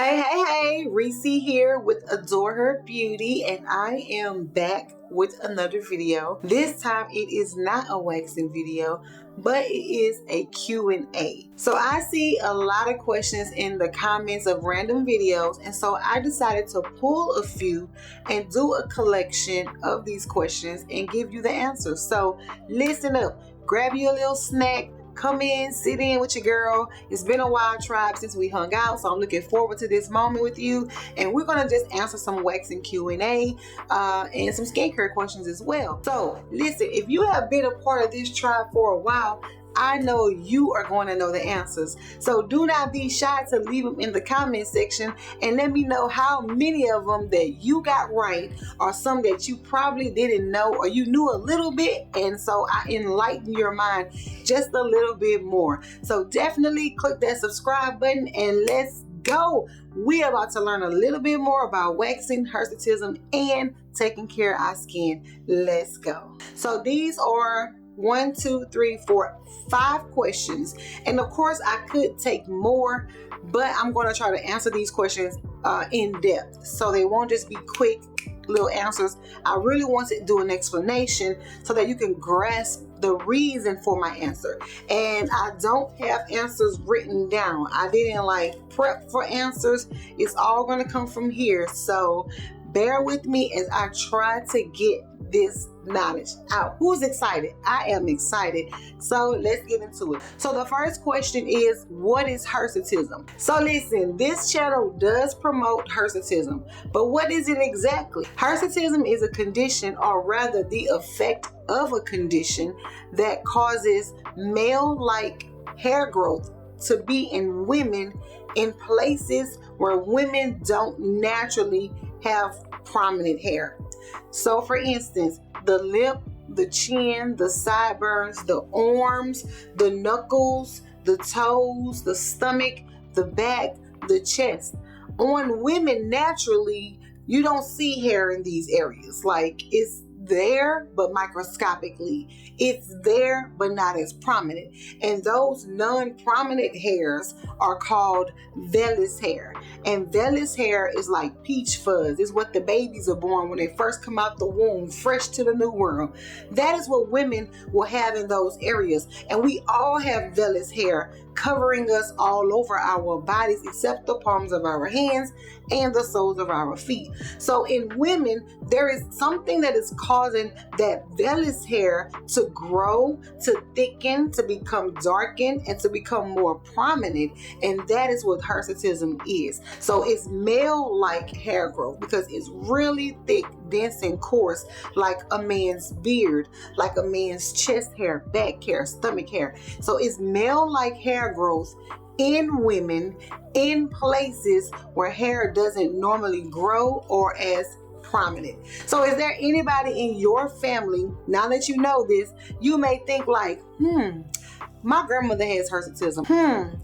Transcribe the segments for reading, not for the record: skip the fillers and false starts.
Hey, Reese here with Adore Her Beauty, and I am back with another video. This time it is not a waxing video, but it is a Q&A. So I see a lot of questions in the comments of random videos, and so I decided to pull a few and do a collection of these questions and give you the answers. So listen up, grab you a little snack, come in, sit in with your girl. It's been a while, tribe, since we hung out, so I'm looking forward to this moment with you. And we're gonna just answer some waxing Q&A and some skincare questions as well. So listen, if you have been a part of this tribe for a while, I know you are going to know the answers. So do not be shy to leave them in the comment section and let me know how many of them that you got right, or some that you probably didn't know, or you knew a little bit, and so I enlighten your mind just a little bit more. So definitely click that subscribe button and let's go. We're about to learn a little bit more about waxing, hirsutism, and taking care of our skin. Let's go. So these are 1, 2, 3, 4, 5 questions, and of course I could take more, but I'm going to try to answer these questions in depth, so they won't just be quick little answers. I really want to do an explanation so that you can grasp the reason for my answer. And I don't have answers written down. I didn't prep for answers. It's all going to come from here, so bear with me as I try to get this knowledge out. Who's excited? I am excited. So let's get into it. So the first question is, what is hirsutism? So listen, this channel does promote hirsutism, but what is it exactly? Hirsutism is a condition, or rather the effect of a condition, that causes male-like hair growth to be in women in places where women don't naturally have prominent hair. So for instance, the lip, the chin, the sideburns, the arms, the knuckles, the toes, the stomach, the back, the chest. On women, naturally, you don't see hair in these areas. Like, it's there, but microscopically. It's there, but not as prominent. And those non-prominent hairs are called vellus hair. And vellus hair is like peach fuzz. It's what the babies are born when they first come out the womb, fresh to the new world. That is what women will have in those areas. And we all have vellus hair covering us all over our bodies, except the palms of our hands and the soles of our feet. So in women, there is something that is causing that vellus hair to grow, to thicken, to become darkened, and to become more prominent. And that is what hirsutism is. So it's male-like hair growth because it's really thick, dense, and coarse, like a man's beard, like a man's chest hair, back hair, stomach hair. So it's male-like hair growth in women in places where hair doesn't normally grow or as prominent. So is there anybody in your family, now that you know this, you may think like, my grandmother has hirsutism.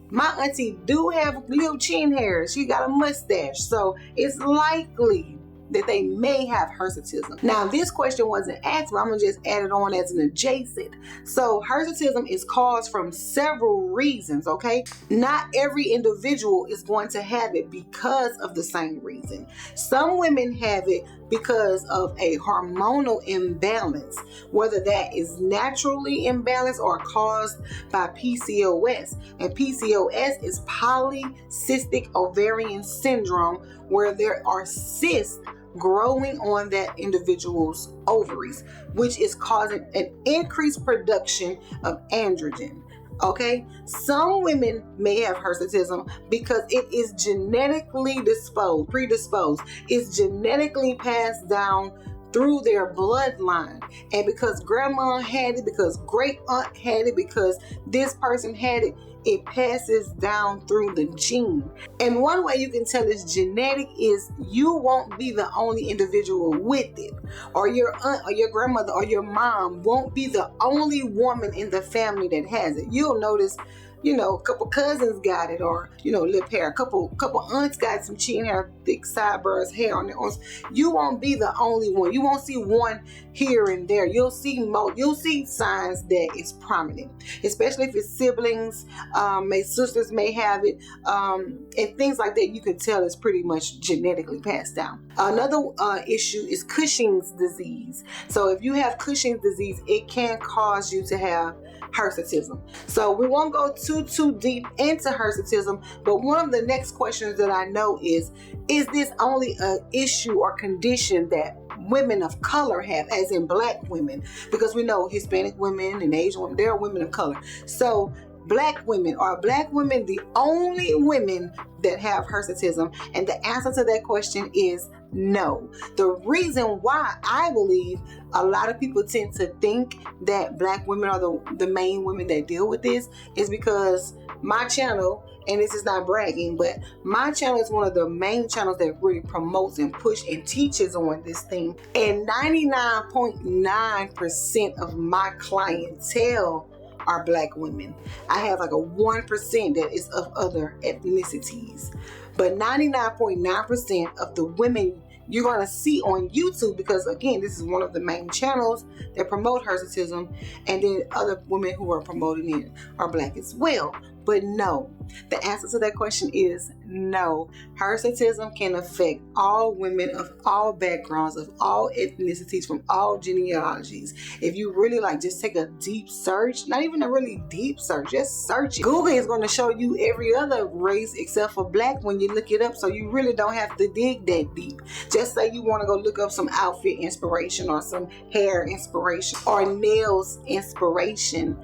My auntie do have little chin hair. She got a mustache. So it's likely that they may have hirsutism. Now, this question wasn't asked, but I'm gonna just add it on as an adjacent. So hirsutism is caused from several reasons, okay? Not every individual is going to have it because of the same reason. Some women have it because of a hormonal imbalance, whether that is naturally imbalanced or caused by PCOS. And PCOS is polycystic ovarian syndrome, where there are cysts growing on that individual's ovaries, which is causing an increased production of androgen. Okay, some women may have hirsutism because it is genetically predisposed. It's genetically passed down through their bloodline, and because grandma had it, because great aunt had it, because this person had it, it passes down through the gene. And one way you can tell it's genetic is you won't be the only individual with it, or your aunt or your grandmother or your mom won't be the only woman in the family that has it. You'll notice a couple cousins got it, or lip hair, a couple aunts got some chin hair, thick sideburns, hair on their arms. You won't be the only one. You won't see one here and there. You'll see signs that it's prominent, especially if it's siblings. Sisters may have it, and things like that. You can tell it's pretty much genetically passed down. Another issue is Cushing's disease. So if you have Cushing's disease, it can cause you to have hirsutism. So we won't go too deep into hirsutism, but one of the next questions that I know is this only an issue or condition that women of color have, as in black women? Because we know Hispanic women and Asian women, they're women of color. So black women, are black women the only women that have hirsutism? And the answer to that question is no. The reason why I believe a lot of people tend to think that black women are the main women that deal with this is because my channel, and this is not bragging, but my channel is one of the main channels that really promotes and push and teaches on this thing. And 99.9% of my clientele are black women. I have like a 1% that is of other ethnicities, but 99.9% of the women you're going to see on YouTube, because again, this is one of the main channels that promote hirsutism, and then other women who are promoting it are black as well. But no, the answer to that question is no. Hirsutism can affect all women of all backgrounds, of all ethnicities, from all genealogies. If you really just take a deep search, not even a really deep search, just search it. Google is going to show you every other race except for black when you look it up, so you really don't have to dig that deep. Just say you want to go look up some outfit inspiration or some hair inspiration or nails inspiration.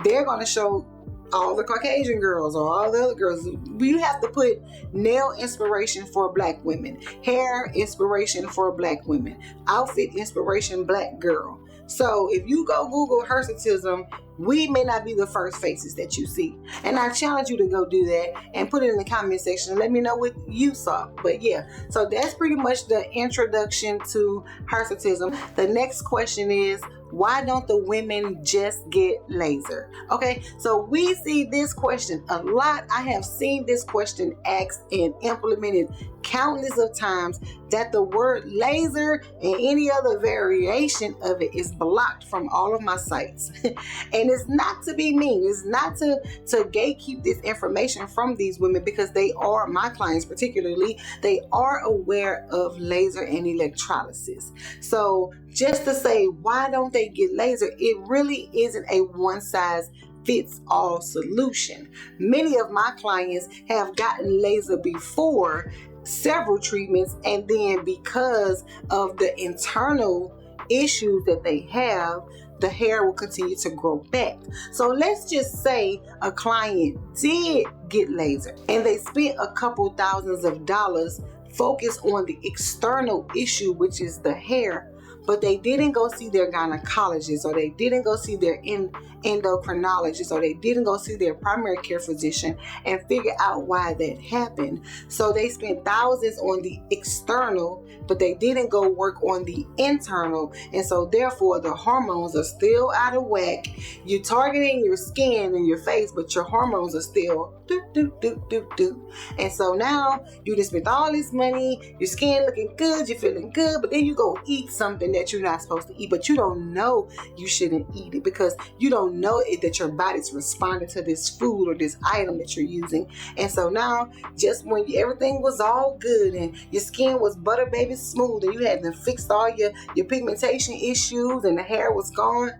They're going to show all the Caucasian girls or all the other girls. You have to put nail inspiration for black women, hair inspiration for black women, outfit inspiration black girl. So if you go Google hirsutism, we may not be the first faces that you see. And I challenge you to go do that and put it in the comment section and let me know what you saw. But yeah, so that's pretty much the introduction to hirsutism. The next question is, why don't the women just get laser? Okay, so we see this question a lot. I have seen this question asked and implemented countless of times, that the word laser and any other variation of it is blocked from all of my sites. And it's not to be mean. It's not to gatekeep this information from these women, because they are, my clients particularly, they are aware of laser and electrolysis. So just to say, why don't they get laser? It really isn't a one size fits all solution. Many of my clients have gotten laser before several treatments, and then because of the internal issues that they have, the hair will continue to grow back. So let's just say a client did get laser and they spent a couple thousands of dollars focused on the external issue, which is the hair, but they didn't go see their gynecologist, or they didn't go see their endocrinologist, or they didn't go see their primary care physician and figure out why that happened. So they spent thousands on the external, but they didn't go work on the internal. And so therefore the hormones are still out of whack. You're targeting your skin and your face, but your hormones are still do. And so now you just spent all this money, your skin looking good, you're feeling good, but then you go eat something that you're not supposed to eat, but you don't know you shouldn't eat it, because you don't know that your body's responding to this food or this item that you're using. And so now, just when everything was all good and your skin was butter baby smooth and you had to fix all your pigmentation issues and the hair was gone,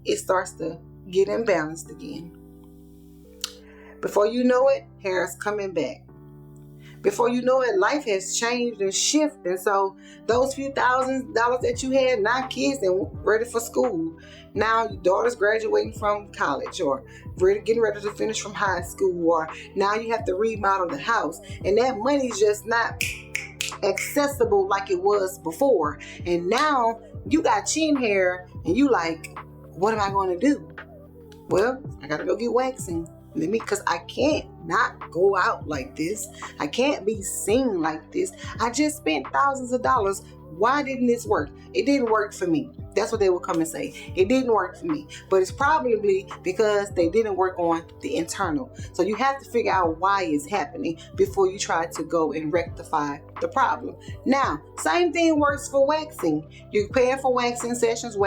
it starts to get imbalanced again. Before you know it, hair is coming back. Before you know it, life has changed and shifted. And so those few $1,000s that you had, now kids and ready for school. Now your daughter's graduating from college, or getting ready to finish from high school, or now you have to remodel the house. And that money's just not accessible like it was before. And now you got chin hair and you like, what am I going to do? Well, I got to go get waxing. Because I can't not go out like this. I can't be seen like this. I just spent thousands of dollars. why didn't this work? It didn't work for me. That's what they will come and say. It didn't work for me. But it's probably because they didn't work on the internal. So you have to figure out why it's happening before you try to go and rectify the problem. Now, same thing works for waxing. You're paying for waxing sessions, and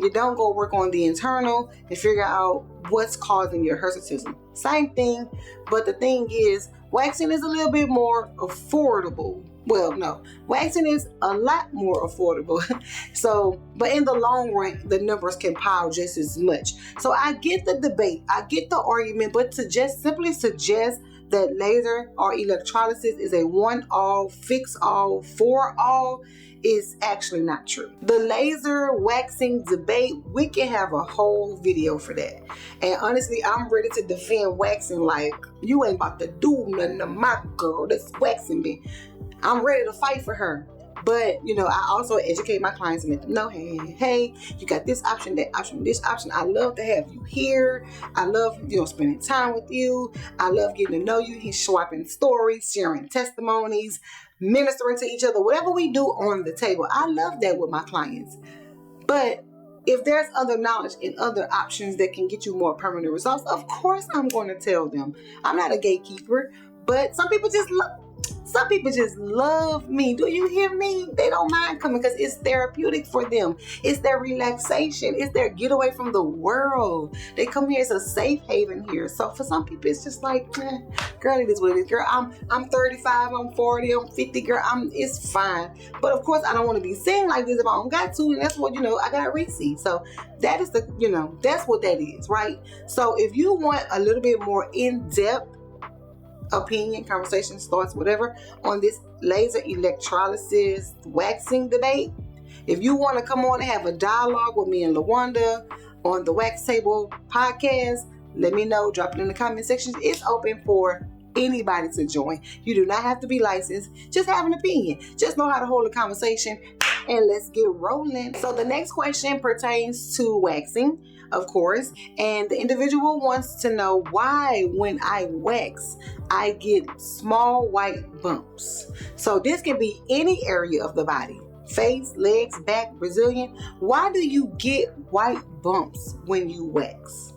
you don't go work on the internal and figure out what's causing your hirsutism. Same thing, but the thing is, waxing is a little bit more affordable. Well, no, waxing is a lot more affordable. So, but in the long run, the numbers can pile just as much. So I get the debate, I get the argument, but to just simply suggest that laser or electrolysis is a one-all, fix-all, for-all is actually not true. The laser waxing debate, we can have a whole video for that. And honestly, I'm ready to defend waxing like, you ain't about to do nothing to my girl that's waxing me. I'm ready to fight for her. But, you know, I also educate my clients and let them know, hey, you got this option, that option, this option. I love to have you here. I love, spending time with you. I love getting to know you. He's swapping stories, sharing testimonies, ministering to each other, whatever we do on the table. I love that with my clients. But if there's other knowledge and other options that can get you more permanent results, of course I'm going to tell them. I'm not a gatekeeper, but some people just love me. Do you hear me? They don't mind coming because it's therapeutic for them. It's their relaxation. It's their getaway from the world. They come here. It's a safe haven here. So for some people, it's just like, girl, it is what it is. Girl, I'm 35, I'm 40, I'm 50, girl, it's fine. But of course, I don't want to be seen like this if I don't got to. And that's what, I got to receive. So that is that's what that is, right? So if you want a little bit more in-depth opinion, conversations, thoughts, whatever, on this laser electrolysis waxing debate, if you want to come on and have a dialogue with me and LaWanda on the Wax Table podcast, let me know. Drop it in the comment section. It's open for anybody to join. You do not have to be licensed. Just have an opinion. Just know how to hold a conversation, and let's get rolling. So the next question pertains to waxing, of course, and the individual wants to know why when I wax, I get small white bumps. So this can be any area of the body, face, legs, back, Brazilian. Why do you get white bumps when you wax?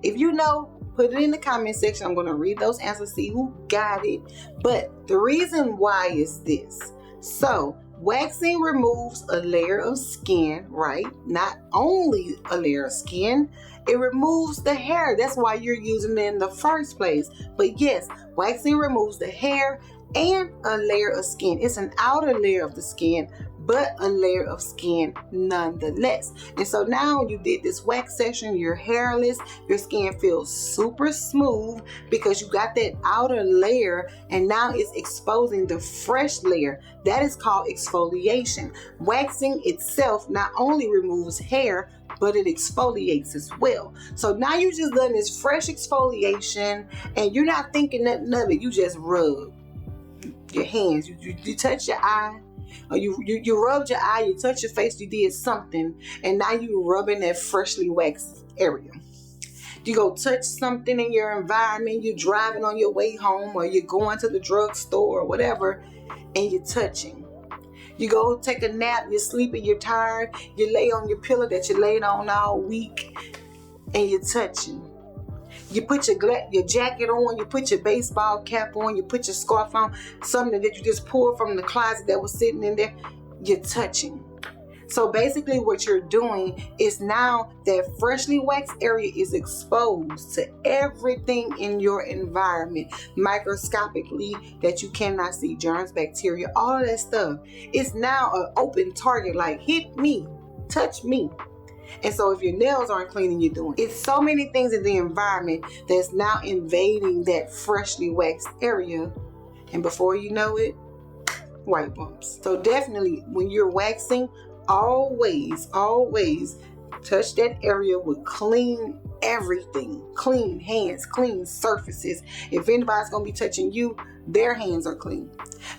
If you know, put it in the comment section. I'm going to read those answers, see who got it. But the reason why is this. So waxing removes a layer of skin, right? Not only a layer of skin, it removes the hair. That's why you're using it in the first place. But yes, waxing removes the hair and a layer of skin. It's an outer layer of the skin, but a layer of skin nonetheless. And so now when you did this wax session, you're hairless, your skin feels super smooth because you got that outer layer, and now it's exposing the fresh layer. That is called exfoliation. Waxing itself not only removes hair, but it exfoliates as well. So now you just done this fresh exfoliation and you're not thinking nothing of it. You just rub your hands, you touch your eye, or you rubbed your eye, you touch your face, you did something, and now you rubbing that freshly waxed area. You go touch something in your environment, you're driving on your way home, or you're going to the drugstore or whatever, and you're touching. You go take a nap, you're sleeping, you're tired, you lay on your pillow that you laid on all week, and you're touching. You put your jacket on, you put your baseball cap on, you put your scarf on, something that you just pulled from the closet that was sitting in there, you're touching. So basically what you're doing is now that freshly waxed area is exposed to everything in your environment, microscopically, that you cannot see, germs, bacteria, all of that stuff. It's now an open target, like hit me, touch me. And so if your nails aren't clean and you're doing, it's so many things in the environment that's now invading that freshly waxed area. And before you know it, white bumps. So definitely when you're waxing, always touch that area with clean everything, clean hands, clean surfaces. If anybody's going to be touching you, their hands are clean.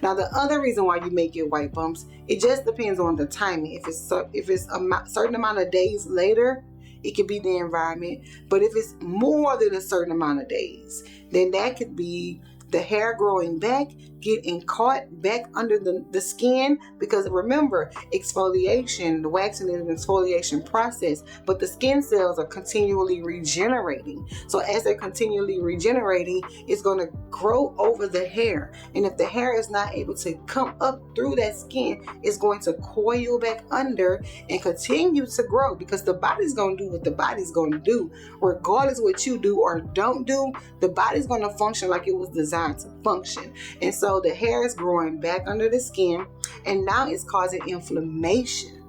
Now, the other reason why you may get white bumps, it just depends on the timing. If it's a certain amount of days later, it could be the environment. But if it's more than a certain amount of days, then that could be the hair growing back, getting caught back under the skin, because remember, exfoliation, the waxing is an exfoliation process, but the skin cells are continually regenerating. So as they're continually regenerating, it's going to grow over the hair. And if the hair is not able to come up through that skin, it's going to coil back under and continue to grow, because the body's going to do what the body's going to do. Regardless what you do or don't do, the body's going to function like it was designed to function. And so the hair is growing back under the skin, and now it's causing inflammation.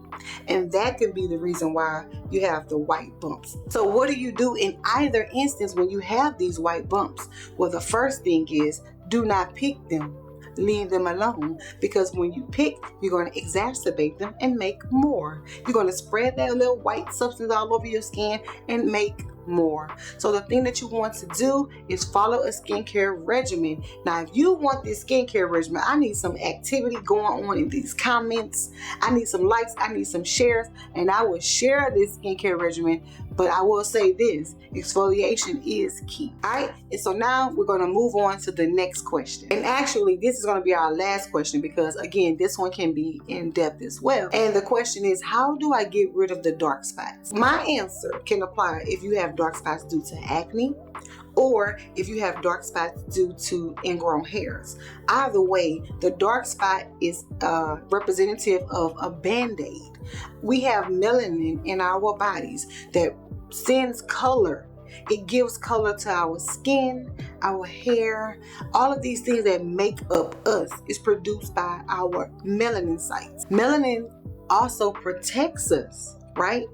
And that could be the reason why you have the white bumps. So what do you do in either instance when you have these white bumps? Well, the first thing is, do not pick them. Leave them alone, because when you pick, you're going to exacerbate them and make more. You're going to spread that little white substance all over your skin and make more. So the thing that you want to do is follow a skincare regimen. Now, if you want this skincare regimen, I need some activity going on in these comments. I need some likes, I need some shares, and I will share this skincare regimen. But I will say this, exfoliation is key. All right, and so now we're going to move on to the next question. And actually, this is going to be our last question, because again, this one can be in depth as well. And the question is, how do I get rid of the dark spots? My answer can apply if you have dark spots due to acne, or if you have dark spots due to ingrown hairs. Either way, the dark spot is representative of a band-aid. We have melanin in our bodies that sends color. It gives color to our skin, our hair. All of these things that make up us is produced by our melanin sites. Melanin also protects us, right?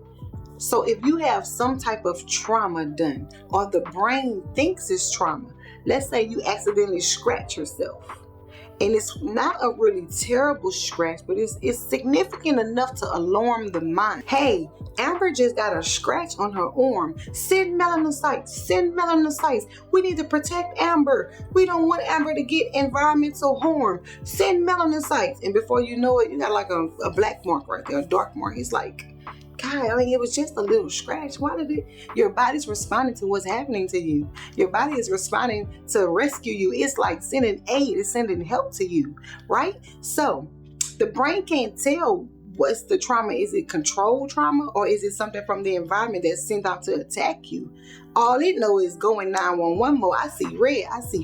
So if you have some type of trauma done, or the brain thinks it's trauma, let's say you accidentally scratch yourself, and it's not a really terrible scratch, but it's significant enough to alarm the mind. Hey, Amber just got a scratch on her arm. Send melanocytes, send melanocytes. We need to protect Amber. We don't want Amber to get environmental harm. Send melanocytes. And before you know it, you got like a black mark right there, a dark mark. It's like, God, I mean, it was just a little scratch. Why did it? Your body's responding to what's happening to you. Your body is responding to rescue you. It's like sending aid, it's sending help to you, right? So the brain can't tell what's the trauma. Is it controlled trauma, or is it something from the environment that's sent out to attack you? All it knows is going 911 mode. I see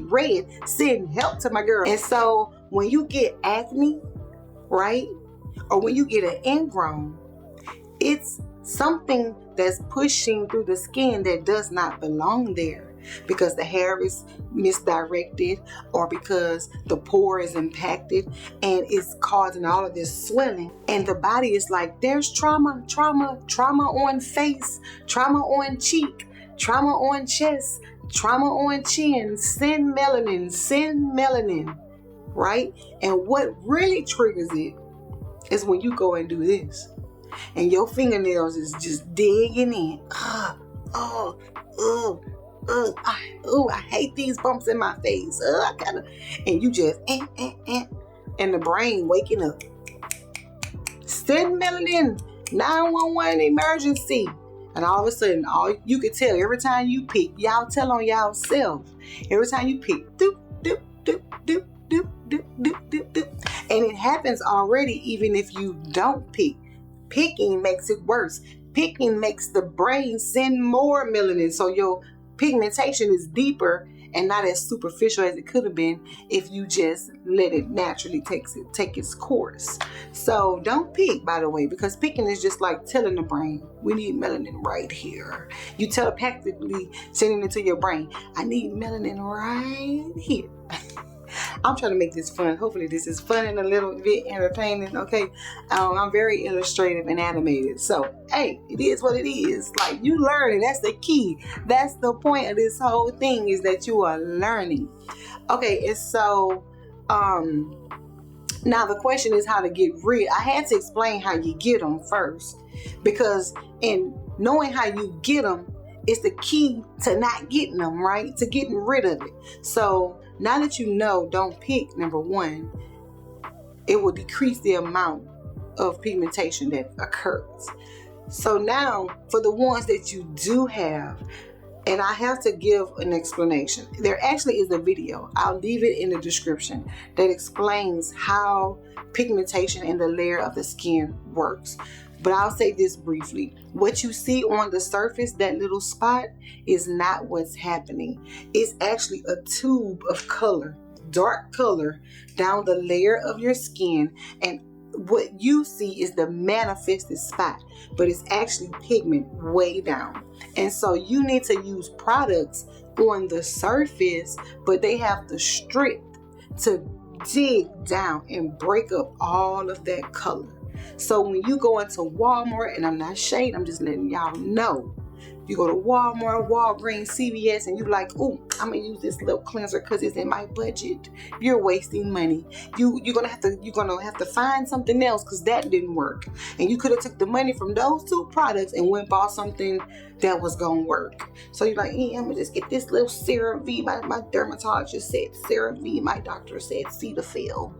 red, send help to my girl. And so when you get acne, right, or when you get an ingrown, it's something that's pushing through the skin that does not belong there, because the hair is misdirected, or because the pore is impacted and it's causing all of this swelling. And the body is like, there's trauma on face, trauma on cheek, trauma on chest, trauma on chin. Send melanin, right? And what really triggers it is when you go and do this, and your fingernails is just digging in. I hate these bumps in my face. And you just, and the brain waking up. Send melanin, 911 emergency. And all of a sudden, all you can tell every time you pick, y'all tell on y'all self. Every time you pick, doop, doop, doop, doop, doop, doop, doop, doop, doop. And it happens already even if you don't pick. Picking makes it worse. Picking makes the brain send more melanin, so your pigmentation is deeper and not as superficial as it could have been if you just let it naturally take its course. So don't pick, by the way, because picking is just like telling the brain, we need melanin right here. You telepathically sending it to your brain, I need melanin right here. I'm trying to make this fun. Hopefully this is fun and a little bit entertaining, okay? I'm very illustrative and animated. So, hey, it is what it is. Like, you learning, that's the key. That's the point of this whole thing, is that you are learning. Okay, and so, now the question is how to get rid. I had to explain how you get them first, because in knowing how you get them is the key to not getting them, right? To getting rid of it. So, now that you know, don't pick, number one, it will decrease the amount of pigmentation that occurs. So now, for the ones that you do have, And I have to give an explanation. There actually is a video, I'll leave it in the description, that explains how pigmentation in the layer of the skin works. But I'll say this briefly. What you see on the surface, that little spot, is not what's happening. It's actually a tube of color, dark color, down the layer of your skin, and what you see is the manifested spot, but it's actually pigment way down. And so you need to use products on the surface, but they have the strength to dig down and break up all of that color. So when you go into Walmart, and I'm not shade, I'm just letting y'all know, you go to Walmart, Walgreens, CVS, and you're like, oh, I'm gonna use this little cleanser because it's in my budget. You're wasting money. You're gonna have to find something else because that didn't work. And you could have took the money from those two products and went and bought something that was gonna work. So you're like, I'm gonna just get this little CeraVe. My dermatologist said CeraVe. My doctor said Cetaphil.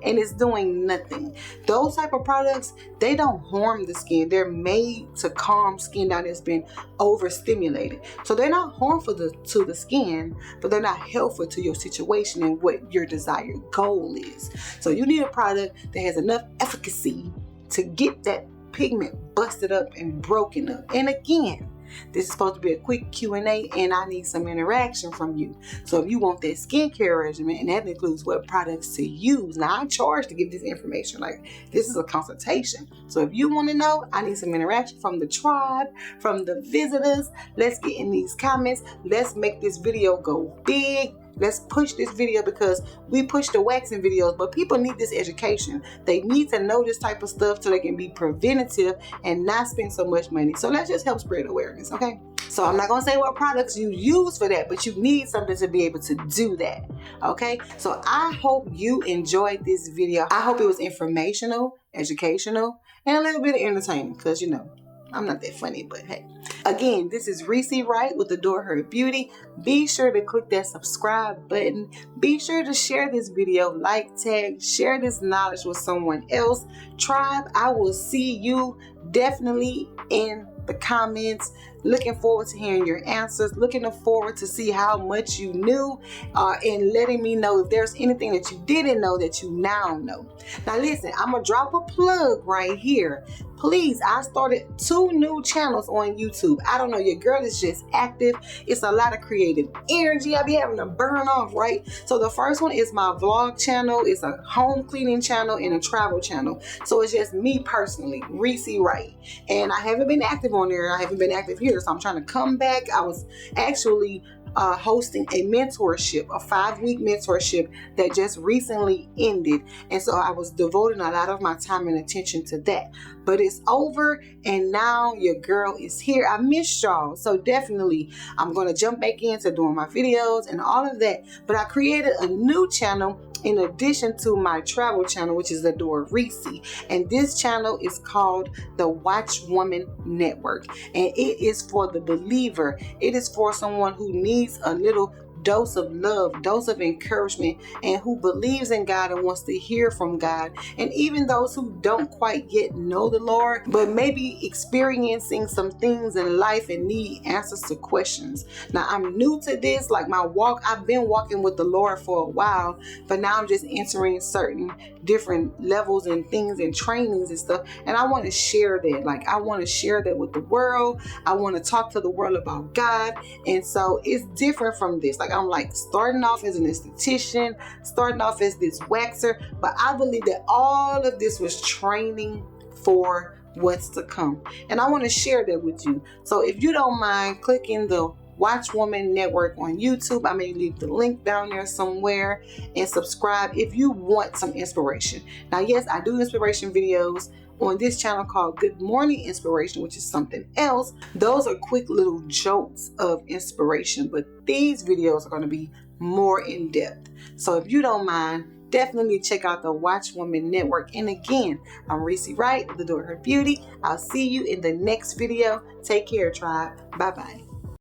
And it's doing nothing. Those type of products, they don't harm the skin. They're made to calm skin down that's been overstimulated. So they're not harmful to the skin, but they're not helpful to your situation and what your desired goal is. So you need a product that has enough efficacy to get that pigment busted up and broken up. And again, this is supposed to be a quick Q&A, and I need some interaction from you. So if you want that skincare regimen, and that includes what products to use. Now, I charge to give this information. Like, this is a consultation. So if you want to know, I need some interaction from the tribe, from the visitors. Let's get in these comments. Let's make this video go big. Let's push this video, because we push the waxing videos, but people need this education. They need to know this type of stuff so they can be preventative and not spend so much money. So let's just help spread awareness, okay? So I'm not gonna say what products you use for that, but you need something to be able to do that, okay? So I hope you enjoyed this video. I hope it was informational, educational, and a little bit of entertaining, because you know, I'm not that funny, but hey. Again, this is Reese Wright with Adore Her Beauty. Be sure to click that subscribe button. Be sure to share this video, like, tag, share this knowledge with someone else. Tribe, I will see you definitely in the comments. Looking forward to hearing your answers. Looking forward to see how much you knew, and letting me know if there's anything that you didn't know that you now know. Now listen, I'm gonna drop a plug right here. Please, I started 2 new channels on YouTube. I don't know, your girl is just active. It's a lot of creative energy I be having to burn off, right? So the first one is my vlog channel. It's a home cleaning channel and a travel channel. So it's just me personally, Reese Wright. And I haven't been active on there. I haven't been active here. So I'm trying to come back. I was actually hosting a mentorship, a 5-week mentorship that just recently ended. And so I was devoting a lot of my time and attention to that. But it's over, and now your girl is here. I missed y'all. So definitely I'm going to jump back into doing my videos and all of that. But I created a new channel in addition to my travel channel, which is Adore Reese. And this channel is called the Watch Woman Network. And it is for the believer. It is for someone who needs a little dose of love, dose of encouragement, and who believes in God and wants to hear from God. And even those who don't quite yet know the Lord, but maybe experiencing some things in life and need answers to questions. Now, I'm new to this, like my walk, I've been walking with the Lord for a while, but now I'm just entering certain different levels and things and trainings and stuff. And I want to share that. Like, I want to share that with the world. I want to talk to the world about God. And so it's different from this. Like, I'm like starting off as an esthetician, starting off as this waxer, but I believe that all of this was training for what's to come. And I want to share that with you. So if you don't mind clicking the Watch Woman Network on YouTube, I may leave the link down there somewhere, and subscribe if you want some inspiration. Now, yes, I do inspiration videos on this channel called Good Morning Inspiration, which is something else. Those are quick little jolts of inspiration, but these videos are going to be more in depth. So if you don't mind, definitely check out the Watch Woman Network. And again, I'm Reese Wright with Adore Her Beauty. I'll see you in the next video. Take care, tribe. Bye-bye.